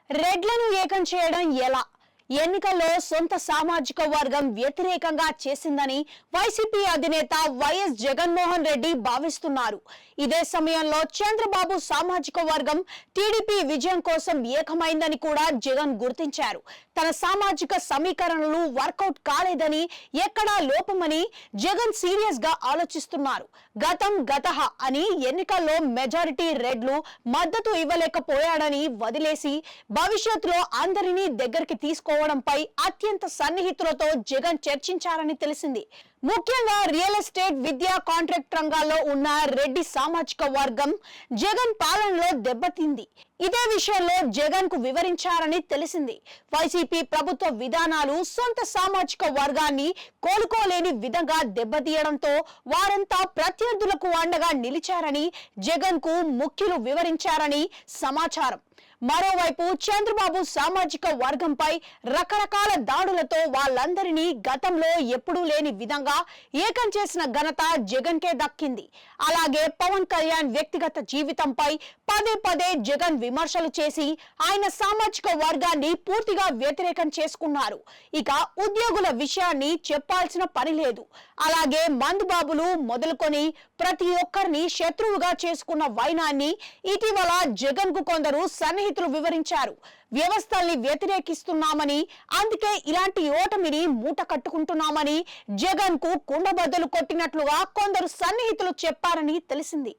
రెడ్లను ఏకం చేయడం ఎలా? ఎన్నికల్లో సొంత సామాజిక వర్గం వ్యతిరేకంగా చేసిందని వైసీపీ అధినేత వైఎస్ జగన్మోహన్ రెడ్డి భావిస్తున్నారు. ఇదే సమయంలో చంద్రబాబు సామాజిక వర్గం టీడీపీ విజయం కోసం ఏకమైందని కూడా జగన్ గుర్తించారు. తన సామాజిక సమీకరణలు వర్కౌట్ కాలేదని, ఎక్కడా లోపమని జగన్ సీరియస్ గా ఆలోచిస్తున్నారు. గతః అని ఎన్నికల్లో మెజారిటీ రెడ్లు మద్దతు ఇవ్వలేకపోయాడని వదిలేసి భవిష్యత్తులో అందరినీ దగ్గరికి తీసుకోవడంపై అత్యంత సన్నిహితులతో జగన్ చర్చించారని తెలిసింది. ముఖ్యంగా రియల్ ఎస్టేట్, విద్యా, కాంట్రాక్ట్ రంగాల్లో ఉన్న రెడ్డి సామాజిక వర్గం జగన్ పాలనలో దెబ్బతింది. ఇదే విషయంలో జగన్ కు వివరించారని తెలిసింది. వైసీపీ ప్రభుత్వ విధానాలు సొంత సామాజిక వర్గాన్ని కోలుకోలేని విధంగా దెబ్బతీయడంతో వారంతా ప్రత్యర్థులకు అండగా నిలిచారని జగన్ కు ముఖ్యులు వివరించారని సమాచారం. మరోవైపు చంద్రబాబు సామాజిక వర్గంపై రకరకాల దాడులతో వాళ్ళందరినీ గతంలో ఎప్పుడూ లేని విధంగా ఏకం చేసిన ఘనత జగన్ కే దక్కింది. అలాగే పవన్ కళ్యాణ్ వ్యక్తిగత జీవితంపై పదే జగన్ విమర్శలు చేసి ఆయన సామాజిక వర్గాన్ని పూర్తిగా వ్యతిరేకం చేసుకున్నారు. ఇక ఉద్యోగుల విషయాన్ని చెప్పాల్సిన పని లేదు. అలాగే మందుబాబులు మొదలుకొని ప్రతి ఒక్కరిని శత్రువుగా చేసుకున్న వైనాన్ని ఇటీవల జగన్ కు కొందరు సన్నిహితులు వివరించారు. వ్యవస్థల్ని వ్యతిరేకిస్తున్నామని, అందుకే ఇలాంటి ఓటమిని మూట కట్టుకుంటున్నామని జగన్ కు కుండబద్దలు కొట్టినట్లుగా కొందరు సన్నిహితులు చెప్పారని తెలిసింది.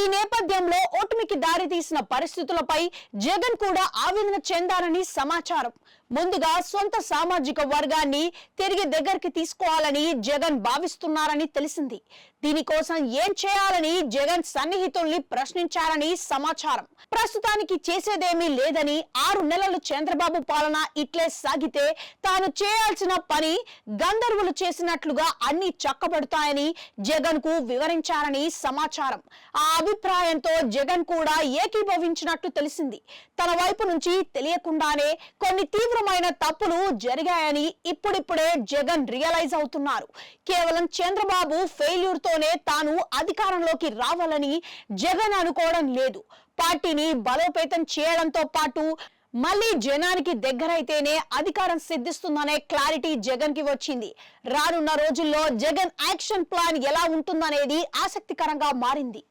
ఈ నేపథ్యంలో ఓటమికి దారితీసిన పరిస్థితులపై జగన్ కూడా ఆవేదన చెందారని సమాచారం. ముందుగా సొంత సామాజిక వర్గాన్ని తిరిగి దగ్గరికి తీసుకోవాలని జగన్ భావిస్తున్నారని తెలిసింది. దీనికోసం ఏం చేయాలని జగన్ సన్నిహితుల్ని ప్రశ్నించారని సమాచారం. ప్రస్తుతానికి చేసేదేమీ లేదని, 6 నెలలు చంద్రబాబు పాలన ఇట్లే సాగితే తాను చేయాల్సిన పని గంధర్వులు చేసినట్లుగా అన్ని చక్కబడతాయని జగన్ కు వివరించారని సమాచారం. ఆ అభిప్రాయంతో జగన్ కూడా ఏకీభవించినట్టు తెలిసింది. తన వైపు నుంచి తెలియకుండానే కొన్ని తీవ్రమైన తప్పులు జరిగాయని ఇప్పుడిప్పుడే జగన్ రియలైజ్ అవుతున్నారు. కేవలం చంద్రబాబు ఫెయిల్యూర్ తోనే తాను అధికారంలోకి రావాలని జగన్ అనుకోవడం లేదు. పార్టీని బలోపేతం చేయడంతో పాటు మళ్ళీ జనానికి దగ్గరైతేనే అధికారం సిద్ధిస్తుందనే క్లారిటీ జగన్ కి వచ్చింది. రానున్న రోజుల్లో జగన్ యాక్షన్ ప్లాన్ ఎలా ఉంటుందనేది ఆసక్తికరంగా మారింది.